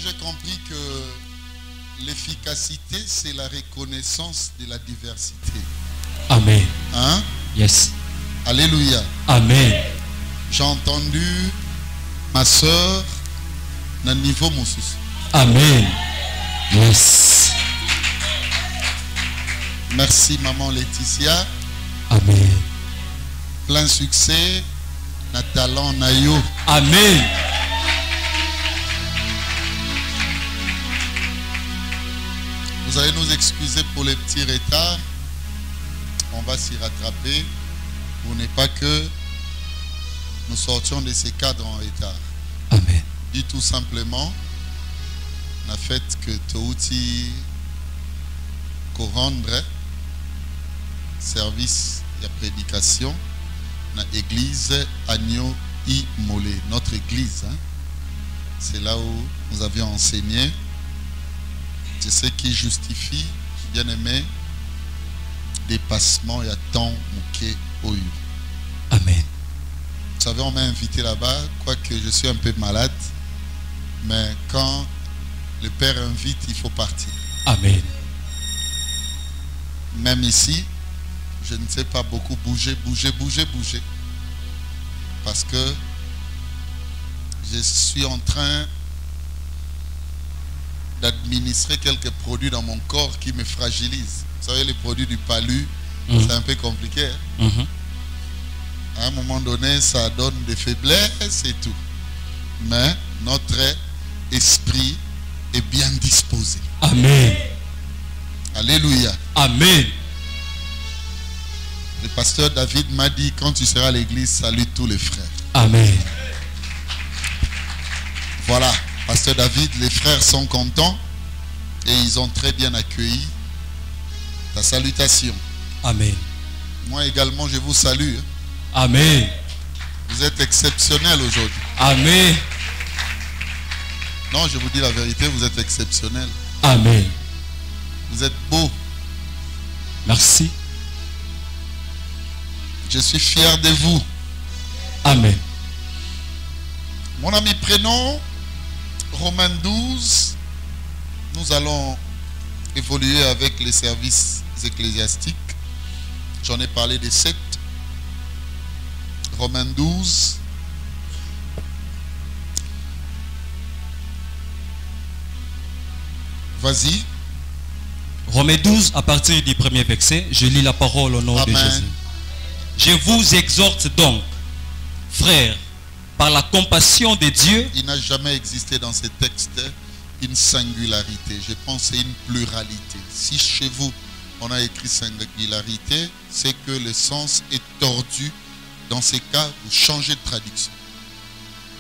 J'ai compris que l'efficacité, c'est la reconnaissance de la diversité. Amen. Hein? Yes. Alléluia. Amen. J'ai entendu ma soeur dans le niveau Moussous. Amen. Yes. Merci maman Laetitia. Amen. Plein succès. Na talent Nayo. Amen. Vous allez nous excuser pour les petits retards. On va s'y rattraper. Pour ne pas que nous sortions de ces cadres en retard. Amen. Dit tout simplement, le fait que Touti correndre service et prédication dans l'église Agneau I Molé, notre église. Hein? C'est là où nous avions enseigné. C'est ce qui justifie, bien aimé, dépassement et à temps mouké au. Amen. Vous savez, on m'a invité là-bas, quoique je suis un peu malade, mais quand le Père invite, il faut partir. Amen. Même ici, je ne sais pas beaucoup bouger. Parce que je suis en train d'administrer quelques produits dans mon corps qui me fragilisent. Vous savez, les produits du palu, c'est un peu compliqué. Hein? À un moment donné, ça donne des faiblesses et tout. Mais notre esprit est bien disposé. Amen. Alléluia. Amen. Le pasteur David m'a dit, quand tu seras à l'église, salue tous les frères. Amen. Voilà. Pasteur David, les frères sont contents et ils ont très bien accueilli ta salutation. Amen. Moi également, je vous salue. Amen. Vous êtes exceptionnels aujourd'hui. Amen. Non, je vous dis la vérité, vous êtes exceptionnels. Amen. Vous êtes beaux. Merci. Je suis fier de vous. Amen. Mon ami, prenons Romains 12. Nous allons évoluer avec les services ecclésiastiques. J'en ai parlé des 7. Romains 12. Vas-y. Romains 12, à partir du premier verset, je lis la parole au nom de Jésus. Je vous exhorte donc, frères, par la compassion de Dieu. Il n'a jamais existé dans ces textes une singularité. Je pense que c'est une pluralité. Si chez vous, on a écrit singularité, c'est que le sens est tordu. Dans ces cas, vous changez de traduction.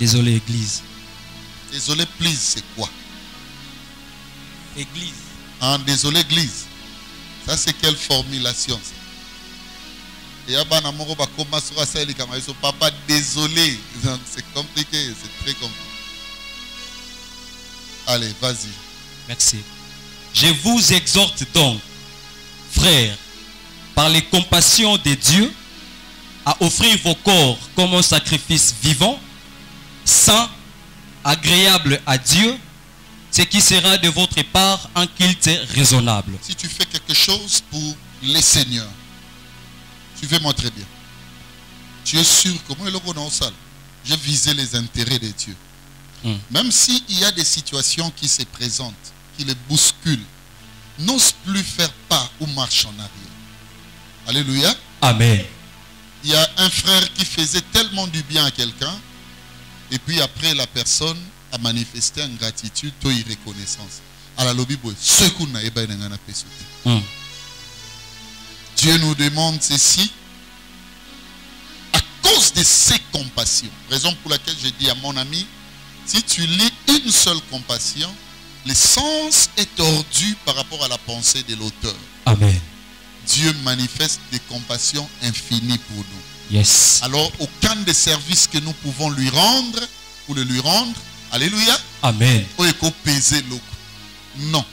Désolé, Église. Désolé, please, c'est quoi? Église. Ah, désolé, Église. Ça, c'est quelle formulation ça? Et papa, désolé. C'est compliqué, c'est très compliqué. Allez, vas-y. Merci. Je vous exhorte donc, frères, par les compassions de Dieu, à offrir vos corps comme un sacrifice vivant, saint, agréable à Dieu, ce qui sera de votre part un culte raisonnable. Si tu fais quelque chose pour les seigneurs, suivez-moi très bien. Tu es sûr que moi, je visais les intérêts de Dieu. Même s'il y a des situations qui se présentent, qui les bousculent, n'ose plus faire pas ou marche en arrière. Alléluia. Amen. Il y a un frère qui faisait tellement du bien à quelqu'un, et puis après la personne a manifesté une gratitude, toi, une reconnaissance. À la lobby, Dieu nous demande ceci à cause de ses compassions. Raison pour laquelle je dis à mon ami, si tu lis une seule compassion, le sens est tordu par rapport à la pensée de l'auteur. Amen. Dieu manifeste des compassions infinies pour nous. Yes. Alors, aucun des services que nous pouvons lui rendre, ou le lui rendre, alléluia, Amen. non.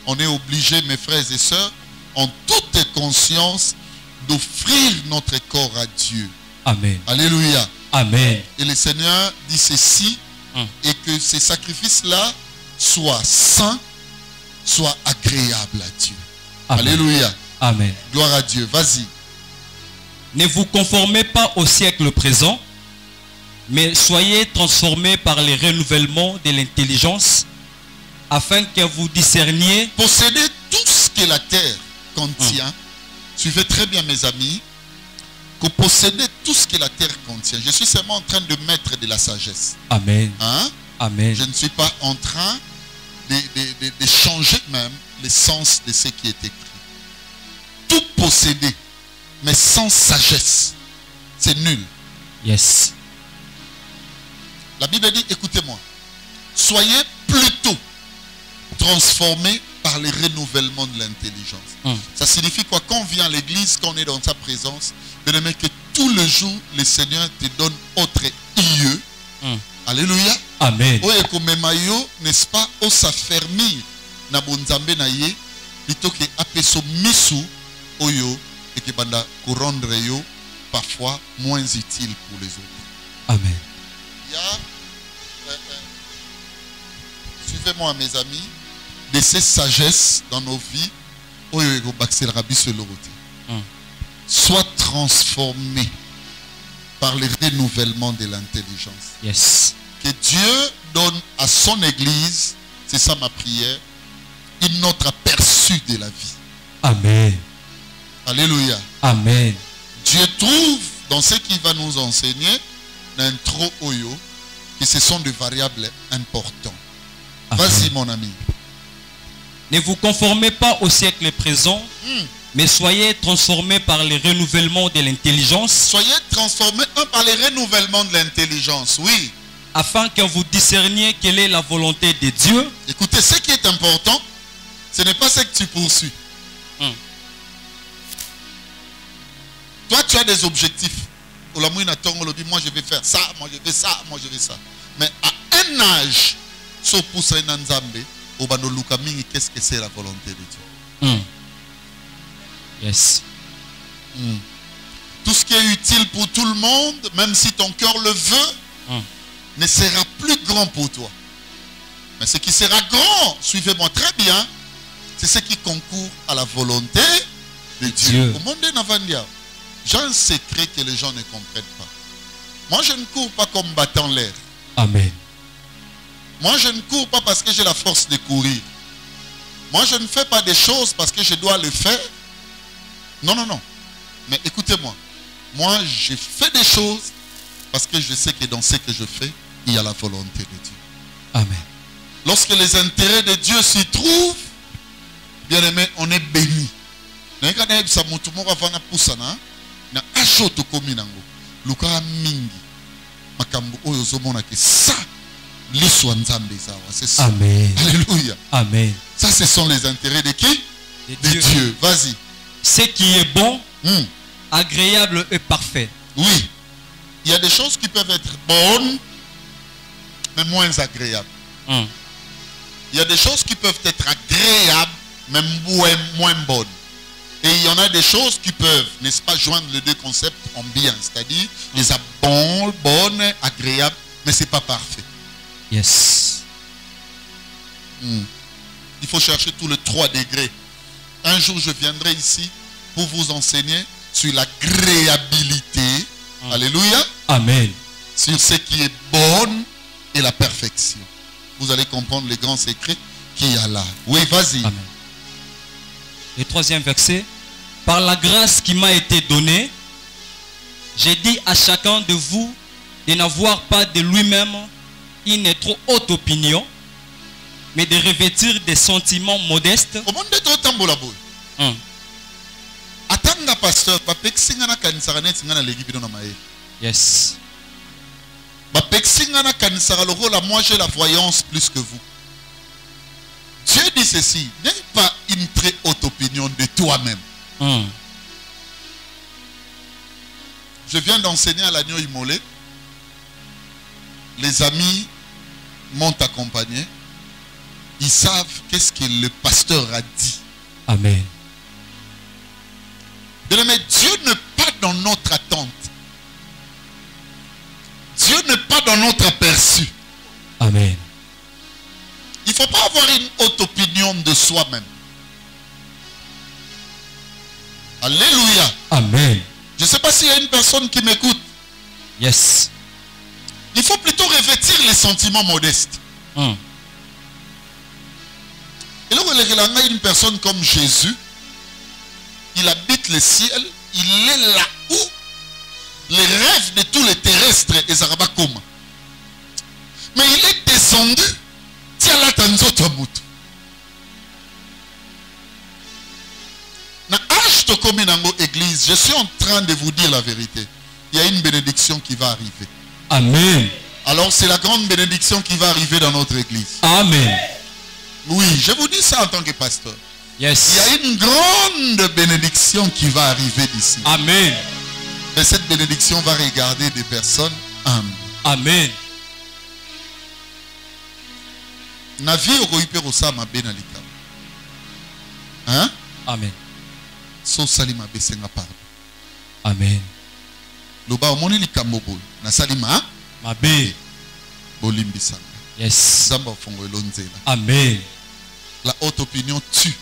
On est obligé, mes frères et sœurs, en toute conscience, d'offrir notre corps à Dieu. Amen. Alléluia. Amen. Et le Seigneur dit ceci, et que ces sacrifices-là soient saints, soient agréables à Dieu. Amen. Alléluia. Amen. Gloire à Dieu. Vas-y. Ne vous conformez pas au siècle présent, mais soyez transformés par les renouvellements de l'intelligence, afin que vous discerniez. Possédez tout ce que la terre contient. Suivez très bien, mes amis. Que possédez tout ce que la terre contient. Je suis seulement en train de mettre de la sagesse. Amen. Hein? Amen. Je ne suis pas en train de changer même le sens de ce qui est écrit. Tout posséder, mais sans sagesse, c'est nul. Yes. La Bible dit, écoutez-moi, soyez plutôt transformés par le renouvellement de l'intelligence. Ça signifie quoi? Quand on vient à l'église, quand on est dans sa présence, bien aimé, que tout le jour, le Seigneur te donne autre IE. Alléluia. Amen. Oye komemayo, n'est-ce pas, au s'affermir na bonzambe na ye, plutôt que apeso misu oyo et que banda rendre yo parfois moins utile pour les autres. Amen. Il y a, suivez-moi mes amis, de ces sagesses dans nos vies, oyo ego baxel rabi se lorote. Soit transformé par le renouvellement de l'intelligence. Yes. Que Dieu donne à son église, c'est ça ma prière, une autre aperçu de la vie. Amen. Alléluia. Amen. Dieu trouve dans ce qu'il va nous enseigner, l'intro oyo, que ce sont des variables importantes. Vas-y mon ami. Ne vous conformez pas au siècle présent, mais soyez transformés par le renouvellement de l'intelligence. Soyez transformés par le renouvellement de l'intelligence, oui. Afin que vous discerniez quelle est la volonté de Dieu. Écoutez, ce qui est important, ce n'est pas ce que tu poursuis. Toi, tu as des objectifs. Moi, je vais faire ça, moi, je vais ça, moi, je vais ça. Mais à un âge, qu'est-ce que c'est la volonté de Dieu? Yes. Tout ce qui est utile pour tout le monde, même si ton cœur le veut, ne sera plus grand pour toi. Mais ce qui sera grand, suivez-moi très bien, c'est ce qui concourt à la volonté de Dieu. J'ai un secret que les gens ne comprennent pas. Moi, je ne cours pas comme battant l'air. Amen. Moi, je ne cours pas parce que j'ai la force de courir. Moi, je ne fais pas des choses parce que je dois le faire. Non, non, non. Mais écoutez-moi. Moi, je fais des choses parce que je sais que dans ce que je fais, il y a la volonté de Dieu. Amen. Lorsque les intérêts de Dieu s'y trouvent, bien aimé, on est béni. Amen. Alléluia. Amen. Ça, ce sont les intérêts de qui? De Dieu. Vas-y. Ce qui est bon, agréable et parfait. Oui. Il y a des choses qui peuvent être bonnes, mais moins agréables. Il y a des choses qui peuvent être agréables, mais moins bonnes. Et il y en a des choses qui peuvent, n'est-ce pas, joindre les deux concepts en bien. C'est-à-dire, les bonnes, agréables, mais ce n'est pas parfait. Yes. Il faut chercher tous les 3 degrés. Un jour, je viendrai ici pour vous enseigner sur l'agréabilité. Alléluia. Amen. Sur ce qui est bon et la perfection. Vous allez comprendre les grands secrets qu'il y a là. Oui, vas-y. Amen. Le 3e verset. Par la grâce qui m'a été donnée, j'ai dit à chacun de vous de n'avoir pas de lui-même une trop haute opinion, mais de revêtir des sentiments modestes. Atanga pasteur, yes. Moi j'ai la voyance plus que vous. Dieu dit ceci, n'aie pas une très haute opinion de toi-même. Je viens d'enseigner à l'agneau immolé. Les amis m'ont accompagné. Ils savent qu'est-ce que le pasteur a dit. Amen. Mais Dieu n'est pas dans notre attente. Dieu n'est pas dans notre aperçu. Amen. Il ne faut pas avoir une haute opinion de soi-même. Alléluia. Amen. Je ne sais pas s'il y a une personne qui m'écoute. Yes. Il faut plutôt revêtir les sentiments modestes. Et là, on a une personne comme Jésus. Il habite le ciel. Il est là où les rêves de tous les terrestres et Zarabakoma. Mais il est descendu. Tiens là, église, je suis en train de vous dire la vérité. Il y a une bénédiction qui va arriver. Amen. Alors c'est la grande bénédiction qui va arriver dans notre église. Amen. Oui, je vous dis ça en tant que pasteur. Yes. Il y a une grande bénédiction qui va arriver d'ici. Amen. Et cette bénédiction va regarder des personnes humbles. Amen. Navi oroipe rosama benalika. Hein? Amen. So salima besenga pardon. Amen. Loba omoni likambo boy. Na salima mabe bolimbisanga. Yes. Zamba fongo elonzela. Amen. La haute opinion tue.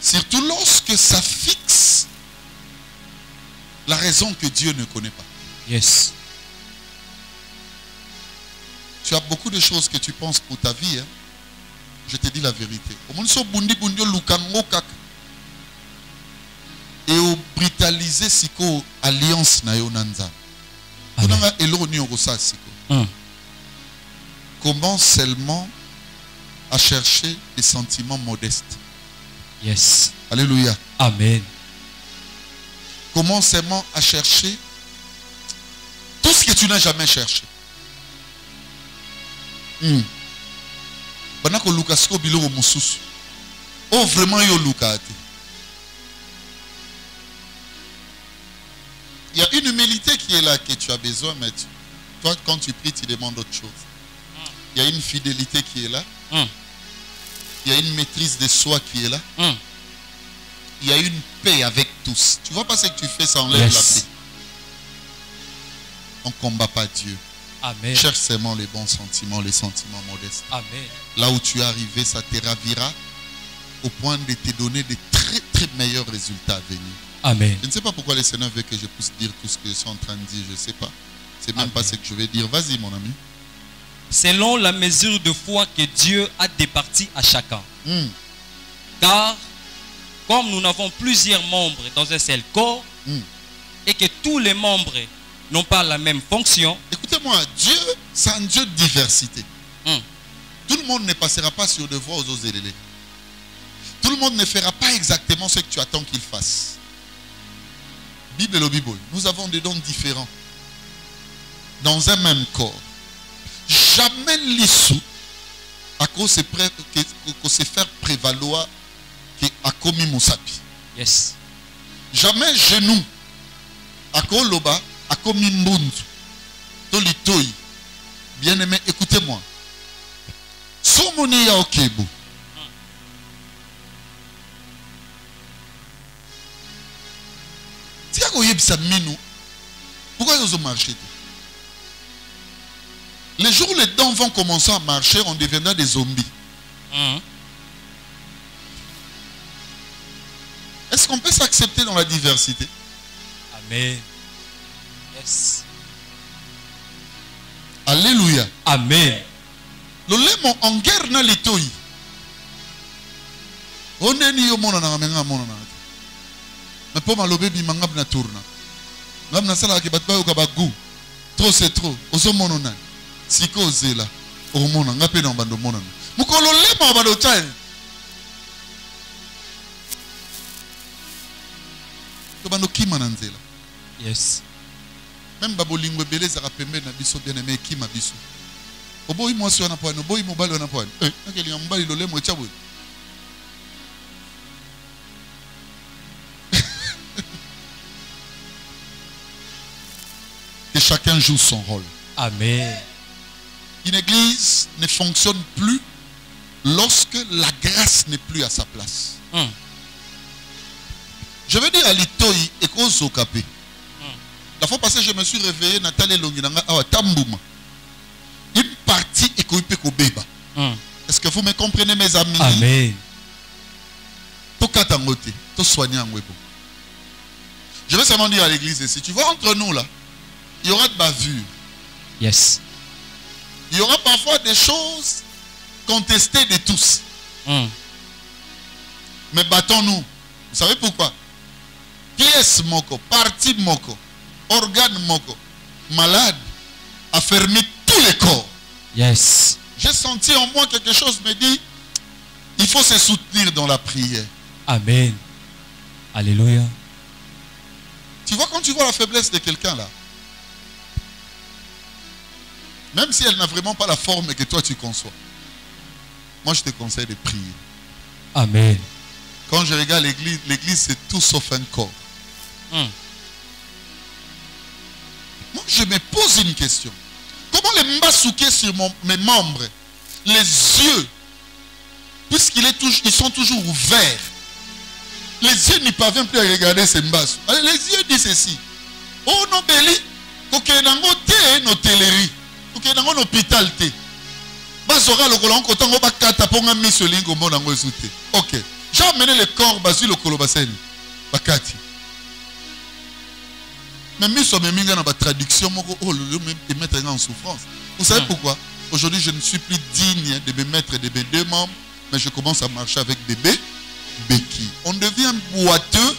Surtout lorsque ça fixe la raison que Dieu ne connaît pas. Yes. Tu as beaucoup de choses que tu penses pour ta vie. Hein? Je te dis la vérité. Et au brutaliser siko alliance na yonanza. Commence seulement à chercher des sentiments modestes. Yes. Alléluia. Amen. Commence seulement à chercher tout ce que tu n'as jamais cherché. Banako lukasko biloko mususu. Oh vraiment yo lukate. Il y a une humilité qui est là que tu as besoin, mais toi quand tu pries tu demandes autre chose. Il y a une fidélité qui est là. Il y a une maîtrise de soi qui est là. Il y a une paix avec tous. Tu vois pas ce que tu fais, ça enlève la paix. On ne combat pas Dieu. Amen. Cherche seulement les bons sentiments, les sentiments modestes. Amen. Là où tu es arrivé, ça te ravira au point de te donner de très très meilleurs résultats à venir. Amen. Je ne sais pas pourquoi le Seigneur veut que je puisse dire tout ce que je suis en train de dire, je ne sais pas. C'est même pas ce que je vais dire. Vas-y mon ami. Selon la mesure de foi que Dieu a départie à chacun. Car comme nous n'avons plusieurs membres dans un seul corps et que tous les membres n'ont pas la même fonction. Écoutez-moi, Dieu, c'est un Dieu de diversité. Tout le monde ne passera pas sur des voies aux osélélés. Tout le monde ne fera pas exactement ce que tu attends qu'il fasse. Bible et Bible, nous avons des dons différents. Dans un même corps. Jamais l'issue à cause de se faire prévaloir à commis Moussapi. Yes. Jamais genou à Koloba à commis Mbundu. Tolitoi. Bien aimé, écoutez-moi. Somoni ya okebu. Si vous avez pourquoi ils ont marché? Les jours où les dents vont commencer à marcher, on deviendra des zombies. Est-ce qu'on peut s'accepter dans la diversité? Amen. Yes. Alléluia. Amen. Le lemo en guerre na litoi. On est ni yo mona na menga mona na. Mais pour malobe bi mangab na tourna. Ngam na sala ke batba yo kabagu. Trop c'est trop. Ozo mona na. Siko zela. O mona ngape na bando mona. Mukolo lemo bando chai. To bando kima na nzela. Yes. Même babolingo belé za pembe na biso bien aimé kima biso. Oboyi mwasi wana pwani, oboyi mobali wana pwani. Nakeli mbali lo lemo echabu. chacun joue son rôle. Amen. Une église ne fonctionne plus lorsque la grâce n'est plus à sa place. Je veux dire à l'Itoi et cause au capé. La fois passée, je me suis réveillé, Nathalie Longinanga, à Tambouma. Une partie est coupée au béba. Est-ce que vous me comprenez, mes amis? Amen. Je vais seulement dire à l'église ici, tu vois, entre nous là, il y aura de bavures. Yes. Il y aura parfois des choses contestées de tous. Mais battons-nous. Vous savez pourquoi? Pièce moko, partie moko, organe moko, malade, affermi tous les corps. Yes. J'ai senti en moi quelque chose me dit, il faut se soutenir dans la prière. Amen. Alléluia. Tu vois, quand tu vois la faiblesse de quelqu'un là, même si elle n'a vraiment pas la forme que toi tu conçois, moi je te conseille de prier. Amen. Quand je regarde l'église, l'église c'est tout sauf un corps. Moi je me pose une question. Comment les mbasouqués sur mes membres, les yeux, puisqu'ils sont toujours ouverts, les yeux n'y parviennent plus à regarder ces mbasou. Les yeux disent ceci. Oh non, Béli, ok, nango te no téléri, ok, nango no hôpital te. Basora le colon kotango bakata ponga miso lingo mo nango ezute. Ok, j'ai amené le corps basu le kolobaseni, bakati. Mais miso me minga na ba traduction moko oh le me mettre en souffrance. Vous savez pourquoi? Aujourd'hui, je ne suis plus digne de me mettre de mes deux membres, mais je commence à marcher avec des béquilles. On devient boiteux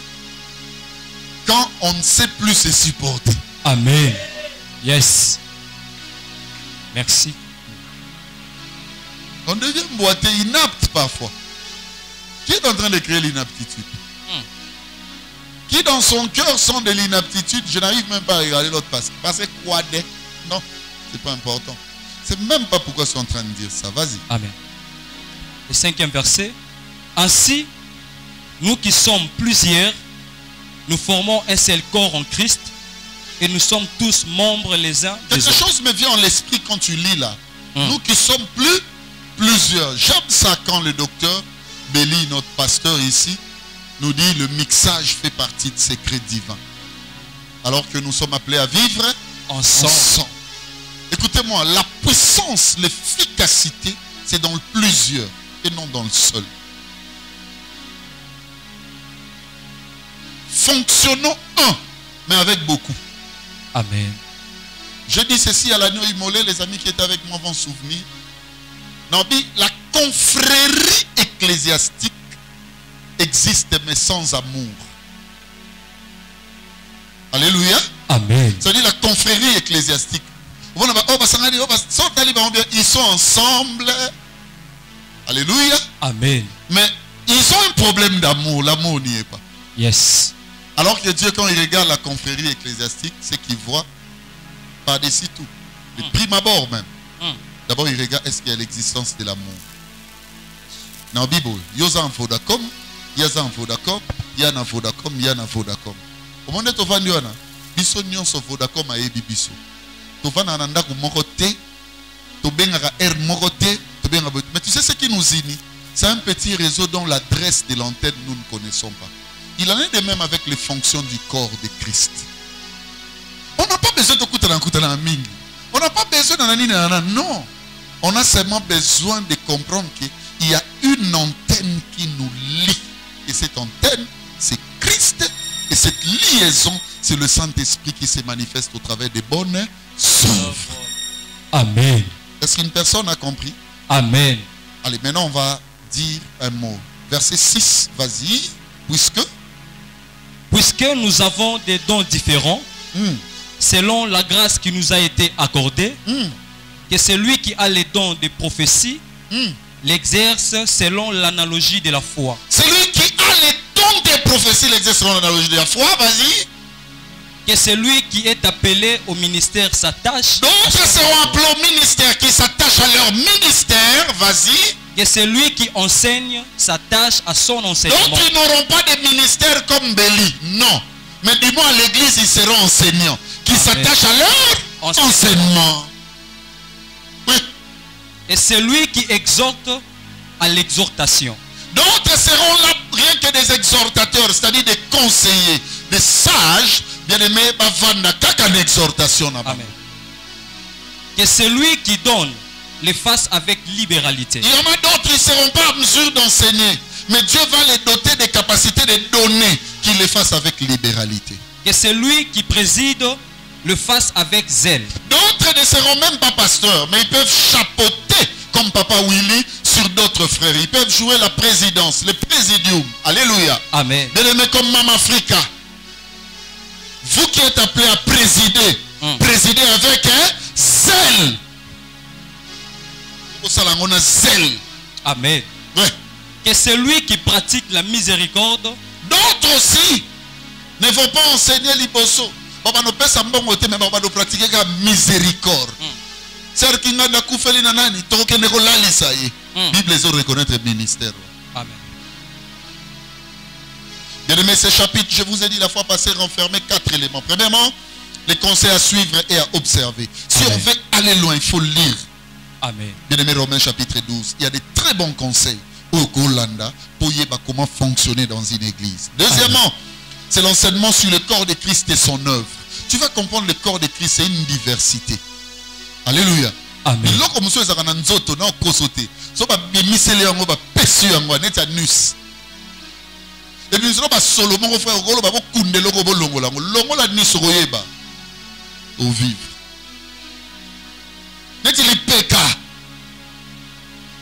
quand on ne sait plus se supporter. Amen. Yes. Merci. On devient boiteux, inapte parfois. Qui est en train de créer l'inaptitude? Qui dans son cœur sent de l'inaptitude? Je n'arrive même pas à regarder l'autre parce que quoi de? Non, c'est pas important. C'est même pas pourquoi je suis en train de dire ça. Vas-y. Amen. Le 5e verset. Ainsi, nous qui sommes plusieurs, nous formons un seul corps en Christ et nous sommes tous membres les uns des autres. Quelque chose me vient en l'esprit quand tu lis là. Nous qui sommes plusieurs. J'aime ça quand le docteur Béli, notre pasteur ici, nous dit le mixage fait partie de secrets divins. Alors que nous sommes appelés à vivre ensemble. Écoutez-moi, la puissance, l'efficacité, c'est dans le plusieurs et non dans le seul. Fonctionnons un, mais avec beaucoup. Amen. Je dis ceci à l'agneau immolé, les amis qui étaient avec moi vont se souvenir. Nabi, la confrérie ecclésiastique existe mais sans amour. Alléluia. Amen. C'est-à-dire la confrérie ecclésiastique. Ils sont ensemble. Alléluia. Amen. Mais ils ont un problème d'amour. L'amour n'y est pas. Yes. Alors que Dieu, quand il regarde la confrérie ecclésiastique, c'est qu'il voit par-dessus tout. De prime abord même. D'abord, il regarde est-ce qu'il y a l'existence de l'amour. Dans la Bible, il y a un Vodacom, il y a un Vodacom, il y a un Vodacom, il y a un Vodacom. Au moment où tu vas dire, biso nyonso Vodacom a ebi biso. Tu vas dans un mokoté, tu benga air mokoté, tu benga. Mais tu sais ce qui nous unit? C'est un petit réseau dont l'adresse de l'antenne nous ne connaissons pas. Il en est de même avec les fonctions du corps de Christ. On n'a pas besoin de Koutana Ming. On n'a pas besoin de non. On a seulement besoin de comprendre qu'il y a une antenne qui nous lie. Et cette antenne, c'est Christ. Et cette liaison, c'est le Saint-Esprit qui se manifeste au travers des bonnes œuvres. Amen. Est-ce qu'une personne a compris? Amen. Allez, maintenant on va dire un mot. Verset 6, vas-y. Puisque nous avons des dons différents, selon la grâce qui nous a été accordée, que celui qui a les dons de prophétie l'exerce selon l'analogie de la foi. Celui qui a les dons de prophétie l'exerce selon l'analogie de la foi, vas-y. Que celui qui est appelé au ministère s'attache. D'autres seront appelés au ministère qui s'attachent à leur ministère, vas-y. Que celui qui enseigne s'attache à son enseignement. D'autres n'auront pas de ministère comme Béli, non. Mais dis-moi, à l'église, ils seront enseignants. qui s'attachent à leur enseignement. Oui. Et c'est lui qui exhorte à l'exhortation. D'autres seront là rien que des exhortateurs, c'est-à-dire des conseillers, des sages, bien-aimés, bavanda kaka exhortation. Amen. Que c'est lui qui donne les fasse avec libéralité. Il y en a d'autres qui ne seront pas en mesure d'enseigner, mais Dieu va les doter des capacités de donner, qu'ils les fassent avec libéralité. Que c'est lui qui préside le fasse avec zèle. D'autres ne seront même pas pasteurs, mais ils peuvent chapeauter comme Papa Willy sur d'autres frères. Ils peuvent jouer la présidence, le présidium. Alléluia. Amen. Bien-aimés comme Mama Africa, vous qui êtes appelés à présider, présider avec zèle. Zèle. Amen. Ouais. Que c'est lui qui pratique la miséricorde. D'autres aussi ne vont pas enseigner l'hyposo. On va nous faire ça, mais on va nous pratiquer la miséricorde. C'est-à-dire qu'il y a des coups de nani, tant que nous l'allons ça y est. Bible les reconnaître le ministère. Amen. Bien aimé, ce chapitre, je vous ai dit la fois passée, renfermait 4 éléments. Premièrement, les conseils à suivre et à observer. Si on veut aller loin, il faut lire. Amen. Bien aimé, Romains chapitre 12, il y a des très bons conseils au Golanda pour voir comment fonctionner dans une église. Deuxièmement, c'est l'enseignement sur le corps de Christ et son œuvre. Tu vas comprendre le corps de Christ, c'est une diversité. Alléluia. Amen. Et puis nous avons Solomon frère au vivre. N'est-il les pécats?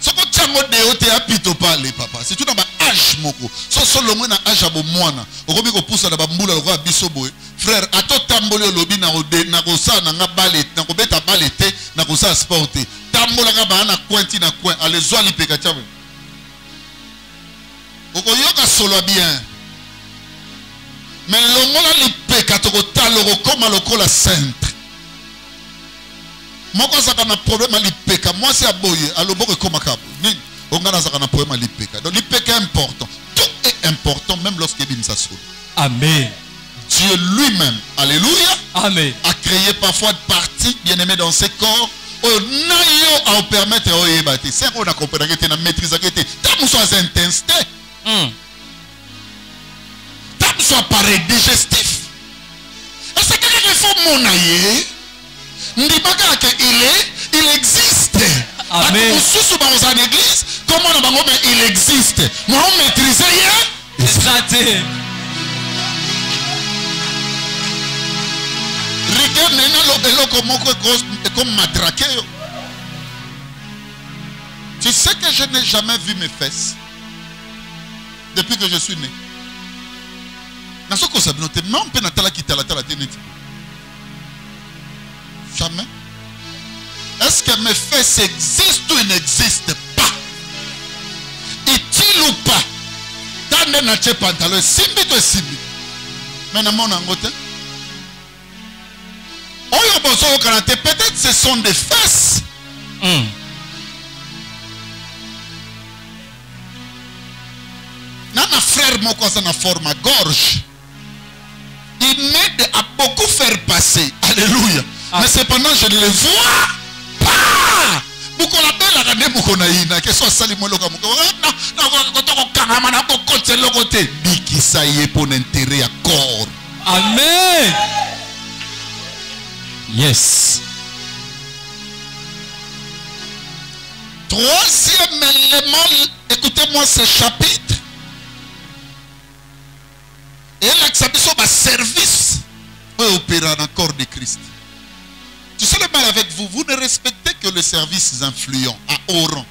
Ce que tu as modéoté à pito parler, papa. C'est tout dans ma âge, moko. So Solomon na âge à moana. Au robi ko poussa na bambula le roi bisoboy. Frère, à toi tambole au lobby na ode na kosa na ngabalet na kobeta balete na kosa sporté. Tambola ngaba na cointi na coin. Allez zwa li péka tchame. Oko yoka solo bien. Mais l'ongola li péka toko taloro comme lokola sainte. Moi quand ça a un problème à l'IPK, moi c'est à boyer, à l'obor et comme à cabo. On a un problème à l'IPK. Donc l'IPK est important. Tout est important même lorsqu'il y a une sassou. Amen. Dieu lui-même, alléluia, Amen, a créé parfois de parties bien-aimées dans ses corps. On a permettre de bâtir. C'est qu'on a compris que tu as maîtrisé que tu as soit intensité. Tu as soit pareil digestif. Et c'est qu'il faut mon aïe. Il existe. Amen. Dans l'église, comment il existe. Moi, on maîtrise. Regarde, comme matraqué. Tu sais que je n'ai jamais vu mes fesses depuis que je suis né. Jamais. Est-ce que mes fesses existent ou n'existent pas? Est-il ou pas? Dans les pantalons, simbi to simbi. Mais dans mon angote. Peut-être ce sont des fesses. Nana frère mon cousin a forme à gorge. Il m'aide à beaucoup faire passer. Alléluia. Mais cependant, je ne le vois pas. Pourquoi la belle a regardé pour qu'on aille que soit sali moi le comme non côté biki ça y est pour l'intérêt à corps. Amen. Yes. Troisième élément, écoutez-moi ce chapitre. Et là, ça va service pour opérer dans le corps de Christ. Tu sais le mal avec vous, vous ne respectez que les services influents à haut rang.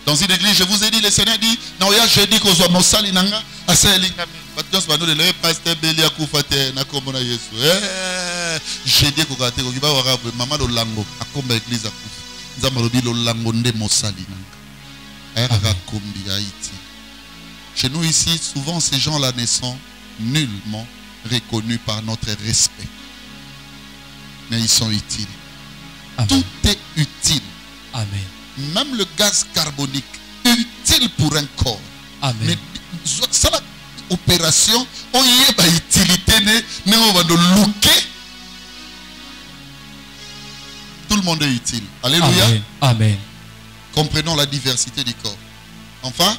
Dans une église, je vous ai dit, le Seigneur dit, non, il y a jeudi qu'on soit mosali nanga, à Saint-Lingami. Maintenant, c'est pas nous, le pasteur Béli a koufate, na komona Yesu. Jeudi qu'on gâte, qu'on va voir, maman de lango, à komba église à kouf. Nous avons dit le lango de mosali nanga. Kombi Haïti. Chez nous ici, souvent, ces gens-là ne sont nullement reconnus par notre respect. Mais ils sont utiles. Amen. Tout est utile. Amen. Même le gaz carbonique, utile pour un corps. Amen. Mais ça, opération, oye ba utilité ne on va de looker. Tout le monde est utile. Alléluia. Amen. Amen. Comprenons la diversité du corps. Enfin,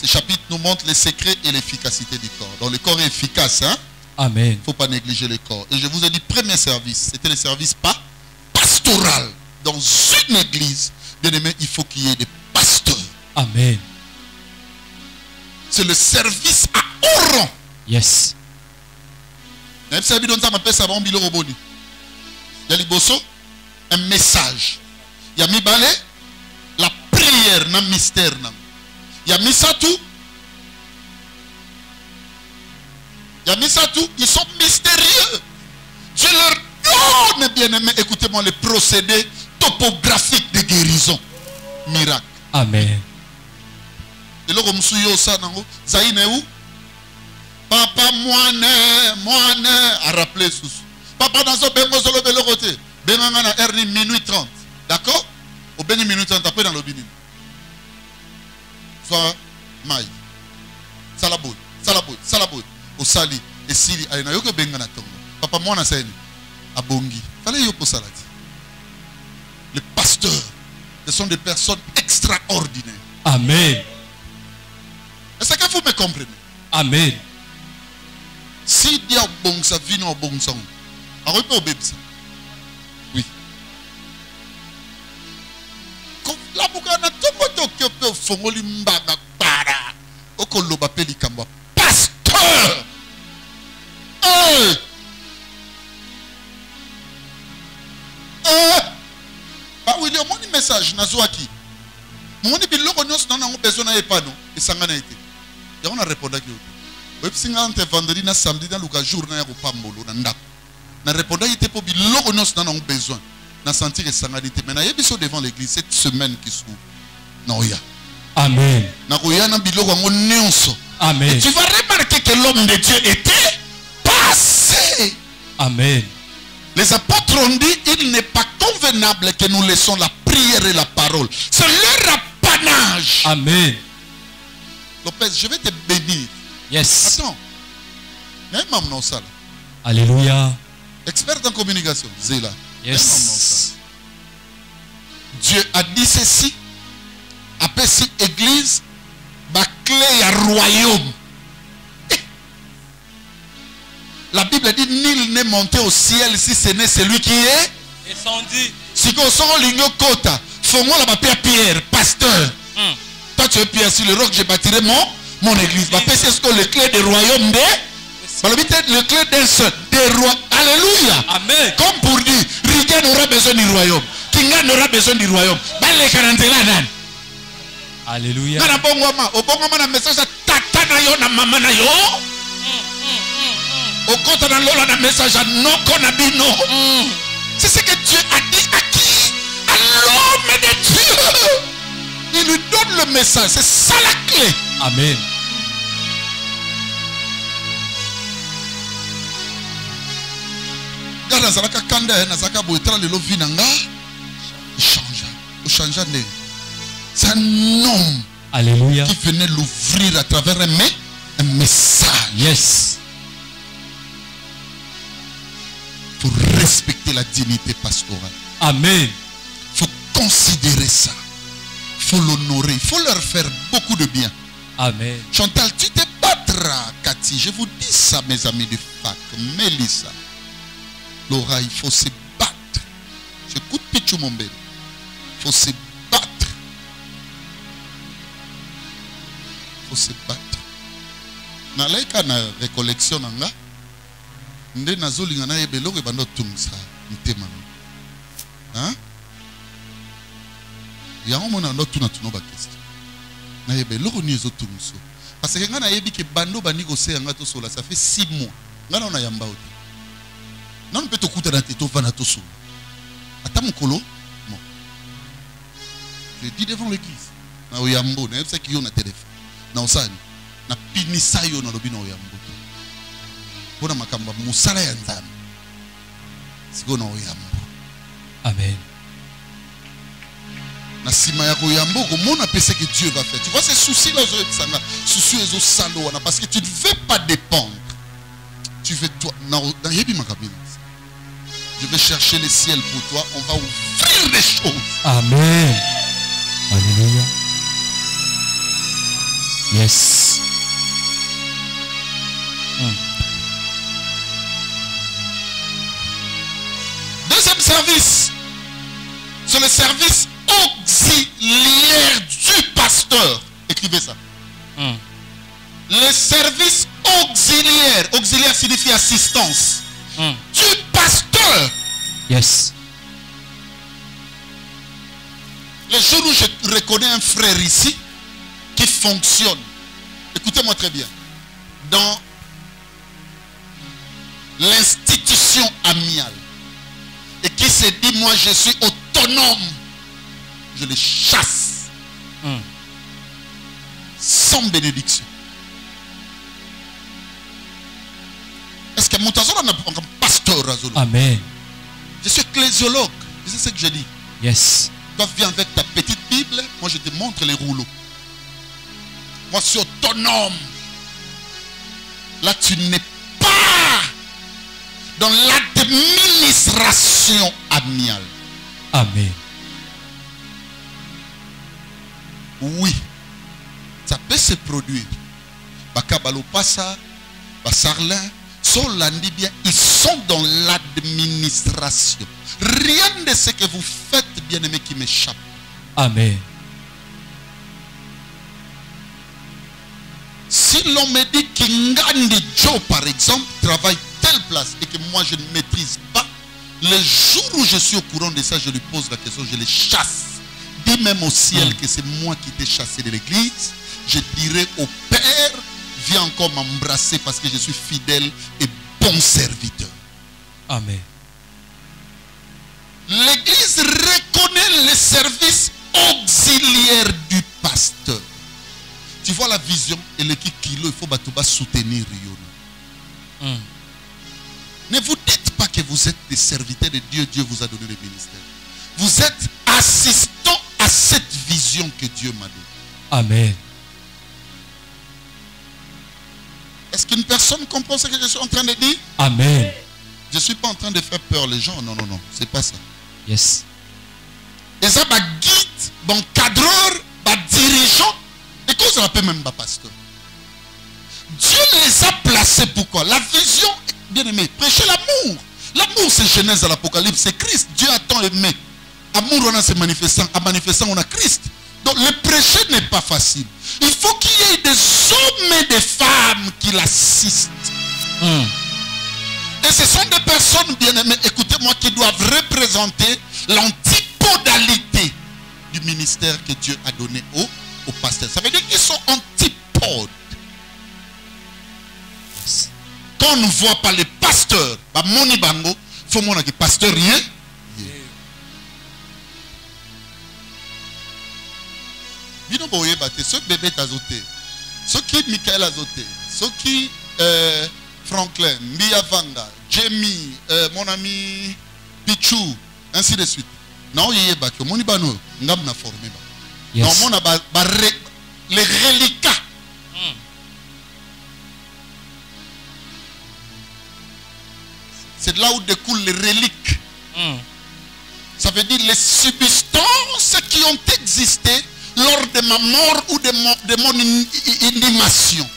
ce chapitre nous montre les secrets et l'efficacité du corps. Donc le corps est efficace, hein? Amen. Il ne faut pas négliger le corps. Et je vous ai dit, premier service, c'était le service pastoral. Dans une église, bien aimé, il faut qu'il y ait des pasteurs. Amen. C'est le service à haut rang. Yes. Il y a liboso, un message. Il y a mibale, la prière, un mystère. Il y a misatou. Il y a misatou. Ils sont mystérieux. Je leur donne, bien aimé, écoutez-moi, les procédés topographiques de guérison. Miracle. Amen. Et là, comme souillot ça, Zaïne où? Papa, moine, à rappeler sous. Papa, dans ce bengo solo de l'autre côté. Benanga na erni minuit 30. D'accord? Au béni minuit 30, après dans le binin. Soit maï. Salaboy. Au sali. Et sili, aïna yoko benga na tongo. Papa, moine, c'est abongi. Fallait yoko salati. Les pasteurs, ce sont des personnes extraordinaires. Amen. Est-ce que vous me comprenez? Amen. Si Dieu a bon sa vie, non bon sang. Alors il peut obéir ça. Oui. Comme la boucana tomoto qui peut fongoli mbaga para. Okolo bapeli kamba. Pasteur. Ah oui, il y a un message nazoaki. Mon biloko nyos na ngo besoin na epano esanga na été. Ya on a répondu ki oto. Singa ante vendredi na samedi na luka jour na ya ko pambolo na ndako. Na répondre ite po biloko nyos na ngo besoin. Na sentir esanga nité. Mais na yebiso devant l'église cette semaine qui s'ouvre. Na oya. Amen. Na ko ya na biloko ngo nyonso. Amen. Et tu vas remarquer que l'homme de Dieu était passé. Amen. Les apôtres ont dit, il n'est pas convenable que nous laissons la prière et la parole. C'est leur apanage. Amen. Lopez, je vais te bénir. Yes. Attends. Même non ça. Alléluia. Expert en communication. Zéla. Yes. Dieu a dit ceci. Après cette église, ma clé à royaume. La Bible dit, nul n'est monté au ciel si ce n'est celui qui est descendu. Si on sort l'union kota, fais-moi la papier Pierre, pasteur. Toi tu es Pierre, sur le roc je bâtirai mon église. C'est ce que le clé des royaumes le clé d'un seul, des rois. Alléluia. Amen. Comme pour dire, Riga n'aura besoin du royaume. Kinga n'aura besoin du royaume. Les 40 là. Alléluia. Nana bongoma, au bongoma na message tata na yo na mama na yo. Au compte dans l'eau, un message à non qu'on a dit non. C'est ce que Dieu a dit à qui? À l'homme de Dieu. Il lui donne le message. C'est ça la clé. Amen. C'est un homme. Alléluia. Qui venait l'ouvrir à travers un message. Yes. Il faut respecter la dignité pastorale. Amen. Il faut considérer ça. Il faut l'honorer. Il faut leur faire beaucoup de bien. Amen. Chantal, tu te battras, Cathy. Je vous dis ça, mes amis de fac. Mélissa. Laura, il faut se battre. J'écoute Pichou Mombele. Il faut se battre. Il faut se battre. Dans la récollection, nde nazolinga na yebeloko bando tungsa ntema hein yango mona ndo tuna ba question na yebeloko ni ezo tungso parce que nga na yebi ke bando bani ko se nga to sola ça fait 6 mois nga na yamba ote non peut to kuta na teto vana to sola ata mukolo bon je dis devant l'église na oyambo na yebisa ki yo na téléphone na osani na pinisa yo na lobi na oyambo pour makamba musala ya nzambe siko na oyambo. Amen. ce que Dieu va faire. Tu vois ces soucis-là, soucis parce que tu ne veux pas dépendre. Tu veux toi. Je vais chercher le ciel pour toi. On va ouvrir les choses. Amen. Alléluia. Yes. Deuxième service, c'est le service auxiliaire du pasteur. Écrivez ça. Le service auxiliaire. Auxiliaire signifie assistance. Du pasteur. Yes. Le jour où je reconnais un frère ici qui fonctionne, écoutez-moi très bien, dans l'institution amiale, et qui se dit, moi je suis autonome, je les chasse sans bénédiction. Est-ce que mon un pasteur? Amen. Je suis ecclésiologue. C'est ce que je dis. Yes. Toi, viens avec ta petite Bible. Moi, je te montre les rouleaux. Moi, je suis autonome. Là, tu n'es pas dans l'administration amiale. Amen. Oui. Ça peut se produire. Bakabalo Passa, Basarlin, ils sont dans l'administration. Rien de ce que vous faites, bien-aimé, qui m'échappe. Amen. Si l'on me dit qu'Ingandi Joe, par exemple, travaille telle place et que moi je ne maîtrise pas, le jour où je suis au courant de ça, je lui pose la question, je les chasse. Dis même au ciel que c'est moi qui t'ai chassé de l'église. Je dirai au Père, viens encore m'embrasser parce que je suis fidèle et bon serviteur. Amen. L'église reconnaît le service auxiliaire du pasteur. Tu vois la vision et l'équipe kilo, il faut soutenir. Ne vous dites pas que vous êtes des serviteurs de Dieu. Dieu vous a donné le ministère. Vous êtes assistants à cette vision que Dieu m'a donnée. Amen. Est-ce qu'une personne comprend ce que je suis en train de dire? Amen. Je ne suis pas en train de faire peur les gens. Non, non, non. C'est pas ça. Yes. Et ça, guide, bon cadreur, dirigeant, et qu'on se rappelle même pas pasteur. Dieu les a placés pourquoi? La vision, bien aimé, prêcher l'amour. L'amour, c'est Genèse à l'Apocalypse, c'est Christ. Dieu a tant aimé. Amour, on a se manifestant. En manifestant, on a Christ. Donc, le prêcher n'est pas facile. Il faut qu'il y ait des hommes et des femmes qui l'assistent. Et ce sont des personnes, bien aimées, écoutez-moi, qui doivent représenter l'antipodalité du ministère que Dieu a donné au pasteur. Ça veut dire qu'ils sont antipodes. Quand on ne voit pas les pasteurs, il faut que les pasteurs rien. Bino boye bate, ceux qui bébé azoté, ceux qui Michael azoté, ceux qui Franklin, Mia Vanga, Jamie, mon ami Pichou, ainsi de suite. Non, il y a que mon ibano, n'a pas formé. Non, mon les reliquats. C'est de là où découlent les reliques. Ça veut dire les substances qui ont existé lors de ma mort ou de mon inhumation.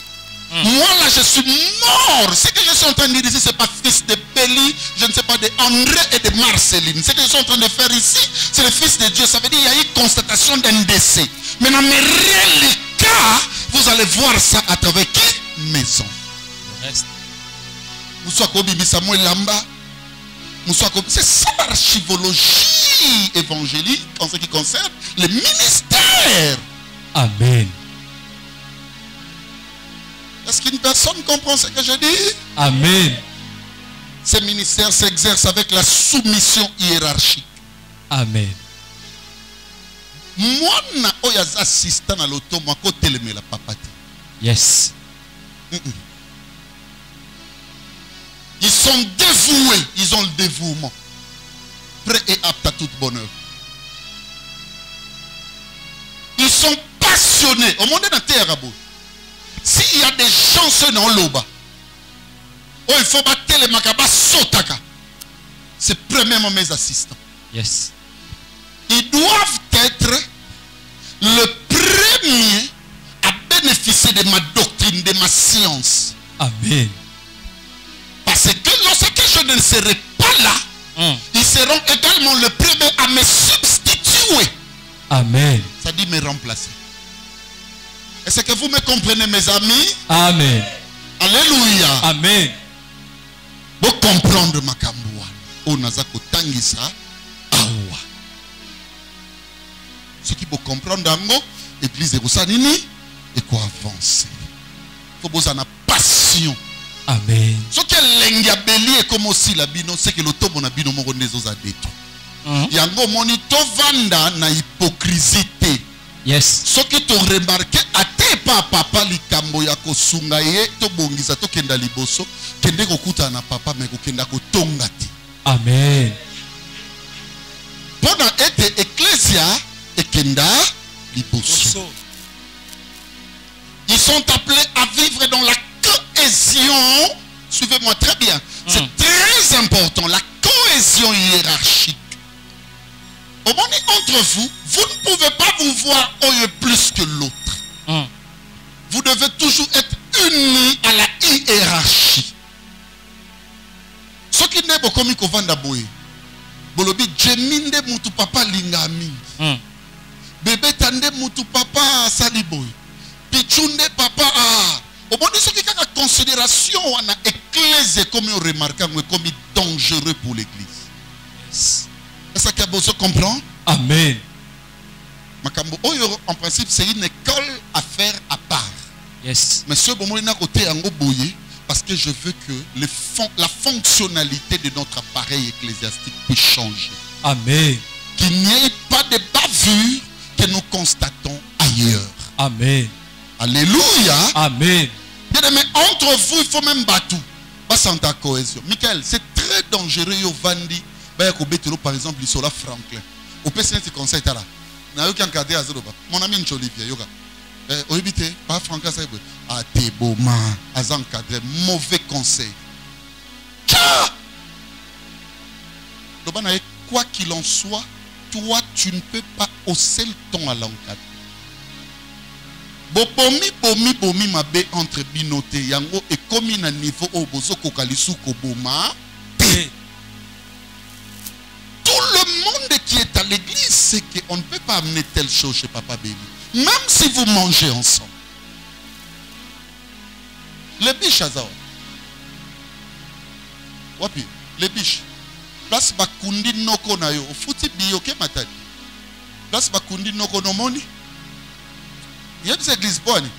Moi là je suis mort. Ce que je suis en train de dire ici, ce n'est pas fils de Béli, je ne sais pas, de André et de Marceline. Ce que je suis en train de faire ici, c'est le fils de Dieu. Ça veut dire qu'il y a eu constatation d'un décès. Maintenant mes reliquats, vous allez voir ça à travers qui? Maison. Le reste. C'est ça l'archivologie évangélique en ce qui concerne le ministère. Amen. Est-ce qu'une personne comprend ce que je dis? Amen. Ce ministère s'exerce avec la soumission hiérarchique. Amen. Moi, je suis assistant à l'auto, moi, je suis la papati. Yes. Ils sont dévoués, ils ont le dévouement. Prêt et apte à toute bonheur. sont passionnés. Au monde dans terre, s'il y a des gens dans l'oba, oh, il faut battre les makaba sotaka. C'est premièrement mes assistants. Yes. Ils doivent être le premier à bénéficier de ma doctrine, de ma science. Amen. Parce que lorsque je ne serai pas là, ils seront également le premier à me substituer. Amen. Ça dit me remplacer. Est-ce que vous me comprenez, mes amis? Amen. Alléluia. Amen. Vous comprendre ma kamboua. Onazako tangisa awa. Ce qui vous comprendre d'ango, l'église de Rosanini, et quoi avancer. Il faut vous en avoir passion. Amen. Ce que l'engabeli est comme aussi la bino, c'est que l'automne a bino mon des autres détruits. Yango monito vanda na hypocrisie. Yes. Ce qui t'ont remarqué, à tes papa likambo ya kosunga ye to bongisa to kenda liboso, kende kokuta na papa me kokenda kotongati. Amen. Pendant été ecclésia et kenda liboso. Ils sont appelés à vivre dans la cohésion. Suivez-moi très bien. C'est très important, la cohésion hiérarchique. Au moment entre vous, vous ne pouvez pas vous voir plus que l'autre. Vous devez toujours être unis à la hiérarchie. Ce qui n'est pas comme Kovanda Boy. Bolobi Jeminde mutu papa lingami. Bébé tande mutu papa saliboy. Pichunde papa a. Au moment de ce qui est en considération, on a éclairé comme on remarque comme dangereux pour l'église. Yes. Est-ce que vous comprenez? Amen. En principe, c'est une école à faire à part. Yes. Mais ce moment là côté parce que je veux que la fonctionnalité de notre appareil ecclésiastique puisse changer. Amen. Qu'il n'y ait pas de bavures que nous constatons ailleurs. Amen. Alléluia. Amen. Bien, mais entre vous, il faut même battre. Pas sans ta cohésion. Michael, c'est très dangereux. Vandi. Par exemple, Isola Franklin. Au PCN, c'est conseil là. Mon ami Olivier, yoga. Oibité, pas Franklin, ça y ah, t'es beau, man. Azan cadre, mauvais conseil. Quoi qu'il en soit, toi, tu ne peux pas hausser le ton à l'encadre. Bomi mabe entre binoté yango et comme na niveau au bozo kokalisu koboma. Tout le monde qui est à l'église sait qu'on ne peut pas amener telle chose chez Papa Béni. Même si vous mangez ensemble. Les biches à Zao. Wapi, les biches. Place bakundi noko na yo. Futi biyoke matadi. Place bakundi noko no moni. Il y a des églises bonnes.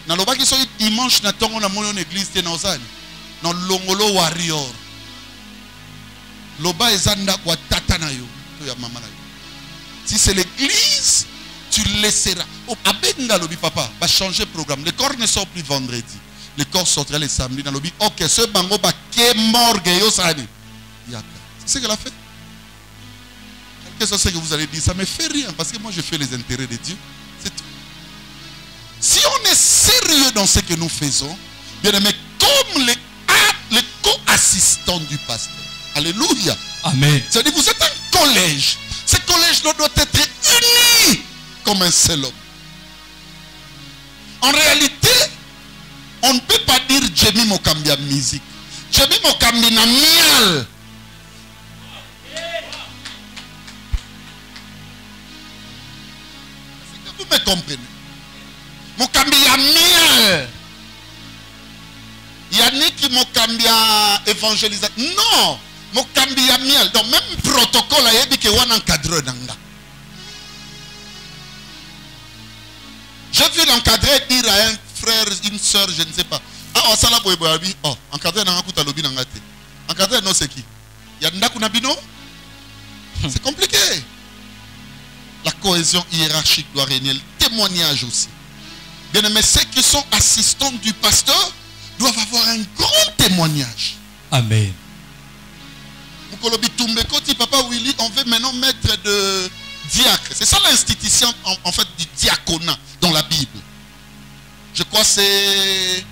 Dans le bas qui sont dimanche, na tongo na moyo église te na ozali. Dans longolo warrior. Loba ezanda kwa tata na yo, to ya mama na yo. Si c'est l'église, tu laisseras. Abenga lobi papa, va changer programme. Les corps ne sont plus vendredi. Les corps sortiraient les samedis dans lobi. OK, ce bango ba ke morgue yo sani. Yaka. C'est ce qu'elle a fait. Qu'est-ce que c'est que vous allez dire? Ça me fait rien parce que moi je fais les intérêts de Dieu. C'est tout. Si on est sérieux dans ce que nous faisons, bien aimé, comme les co-assistants du pasteur. Alléluia. Amen. C'est-à-dire vous êtes un collège. Ce collège doit être uni comme un seul homme. En réalité, on ne peut pas dire Jemi Mokambia musique. Jemi Mokambia na miel. Est-ce que vous me comprenez? Mokambia miel. Yannick Mokambia évangélisation. Non. Mokambia miel. Donc même protocole a yebi ke wan encadreur nanga. Je viens l'encadrer dire à un frère, une soeur, je ne sais pas. Ah, ça la boy boy. Oh, encadrer nanga kuta lobi nanga te. Encadrer non c'est qui? Yanda kunabino? C'est compliqué. La cohésion hiérarchique doit régner. Le témoignage aussi. Bien aimé, ceux qui sont assistants du pasteur doivent avoir un grand témoignage. Amen. Papa Willy, on veut maintenant mettre de diacre. C'est ça l'institution en fait du diaconat dans la Bible. Je crois que c'est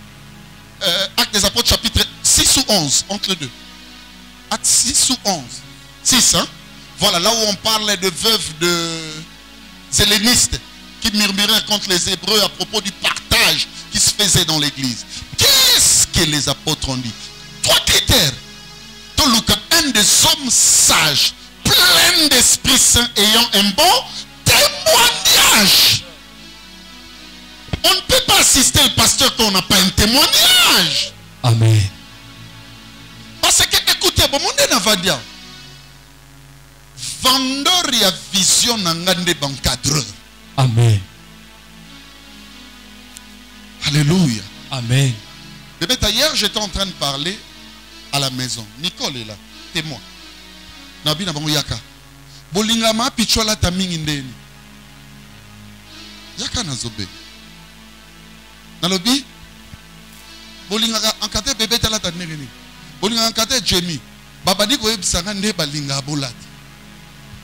Actes des Apôtres chapitre 6 ou 11, entre les deux. Actes 6 ou 11. 6, hein? Voilà, là où on parle de veuves de hellénistes qui murmuraient contre les Hébreux à propos du partage qui se faisait dans l'église. Qu'est-ce que les apôtres ont dit? 3 critères. Un des hommes sages, plein d'Esprit Saint, ayant un bon témoignage. On ne peut pas assister le pasteur quand on n'a pas un témoignage. Amen. Parce que, écoutez, bon, on n'a pas dit. Vendeur, il y a vision dans l'encadreur. Amen. Alléluia. Amen. Bébé, hier, j'étais en train de parler à la maison. Nicole est là, témoin. Nabi na bango yaka. Bolingama pichola tamingi ndeni. Yaka na zobe. Nalobi. Bolingaka encadré bébé tala ta nengeni. Bolingaka encadré Jamie. Babadi ko ebisanga nde balinga bolati.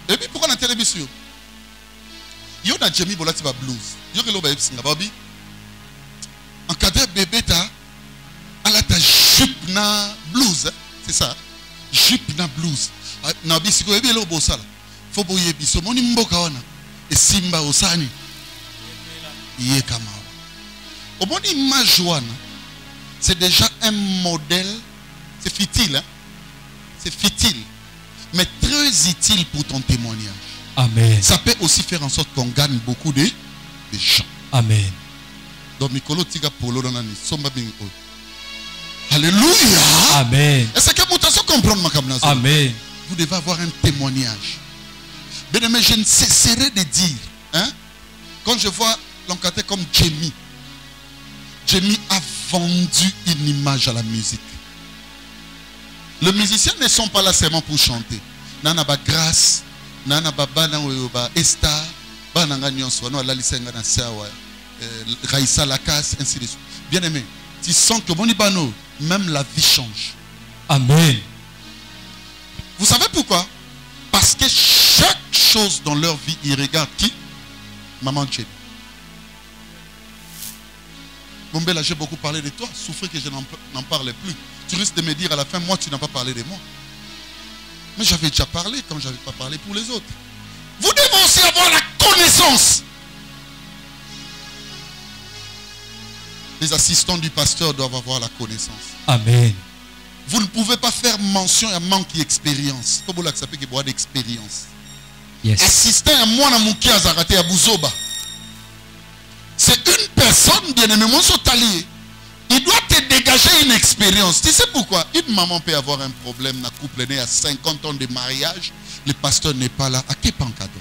Et puis pourquoi na télévision? Yo na Jamie bolati ba blues. Yo ke lo ba ebisanga babi. Encadré bébé ta ala ta jupe na blues, c'est ça? Jupe na blues. Na bisiko ebi lo bosala. Fo boye biso moni mboka wana. E simba osani. Iye kama. Omoni majoana. C'est déjà un modèle. C'est futile, hein? C'est futile. Mais très utile pour ton témoignage. Amen. Ça peut aussi faire en sorte qu'on gagne beaucoup de gens. Amen. Donc Mikolo tiga polo dans nani somba bingo. Alléluia. Amen. Est-ce que vous avez compris ma camarade? Amen. Vous devez avoir un témoignage. Bien aimé, je ne cesserai de dire, hein, quand je vois l'encadré comme Jamie, Jamie a vendu une image à la musique. Les musiciens ne sont pas là seulement pour chanter. Nana ba grâce, nana ba bana ba esta, bana nga nyonso no la lisenga na sawa, Raïssa Lacasse, ainsi de suite. Bien aimé, tu sens que mon ibano, même la vie change. Amen. Vous savez pourquoi? Parce que chaque chose dans leur vie, ils regardent qui? Maman Jenny. Bombela, j'ai beaucoup parlé de toi. Souffrez que je n'en parle plus. Tu risques de me dire à la fin, moi, tu n'as pas parlé de moi. Mais j'avais déjà parlé comme je n'avais pas parlé pour les autres. Vous devez aussi avoir la connaissance. Les assistants du pasteur doivent avoir la connaissance. Amen. Vous ne pouvez pas faire mention à manque d'expérience. Comment ça peut avoir d'expérience? Yes. Assistant à moi, à Bouzoba. C'est une personne, bien aimé, mon sotalier. Il doit te dégager une expérience. Tu sais pourquoi? Une maman peut avoir un problème, un couple né à 50 ans de mariage. Le pasteur n'est pas là. À quel pas encadré?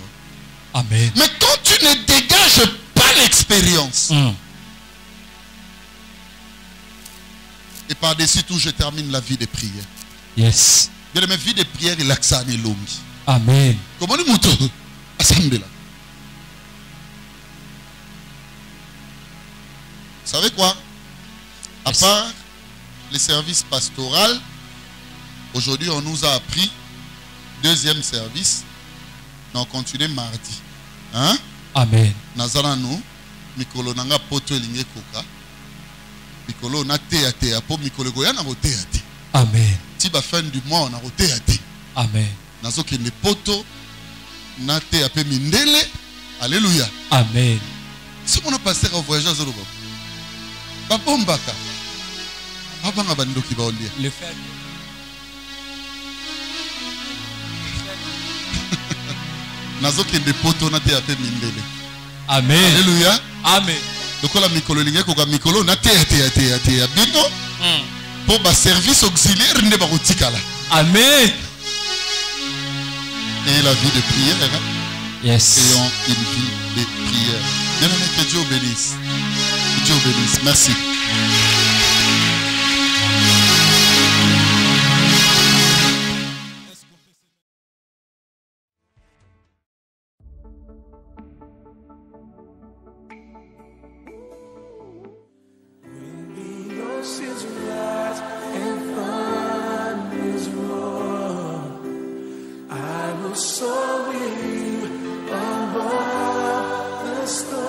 Amen. Mais quand tu ne dégages pas l'expérience, et par-dessus tout, je termine la vie de prière. Yes. Bien aimé, vie de prière, il a que ça, longue. Amen. Comment nous montons? Assemblée là. Vous savez quoi? À part les services pastoraux, aujourd'hui on nous a appris, deuxième service, on continue mardi. Hein? Amen. Nazara nous, Mikolo nanga poto elinge koka. Mikolo na te po Mikolo goya na te. Amen. Tiba fin du mois on a te. Amen. Nazo ke ne poto na te ape mindele. Alléluia. Amen. Si on a passé au voyage à Zorobo. Babombaka. Abanga bandoki ba olia. Le fait. Nazo ke ne poto na te ape mindele. Amen. Alléluia. Amen. Lokola mikolo linge koka mikolo na te bino. Pour ba service auxiliaire ne ba kotikala. Amen. Et la vie de prière, hein? Yes. Ayons une vie de prière. Bien aimé, que Dieu bénisse. Que Dieu bénisse. Merci. So will you above the storm.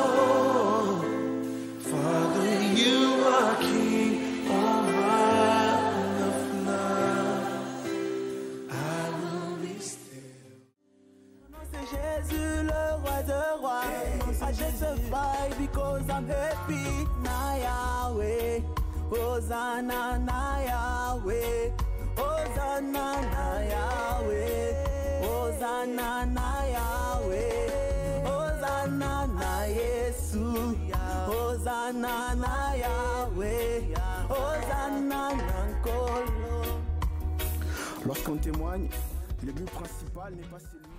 Jésus le roi de rois. I justify because I'm happy. Na Yahweh, Hosanna na Yahweh, Hosanna na Yahweh, Hosanna na Yahweh, Hosanna na Yesu, Hosanna na Yahweh, Hosanna na Nkolo. Lorsqu'on témoigne, le but principal n'est pas celui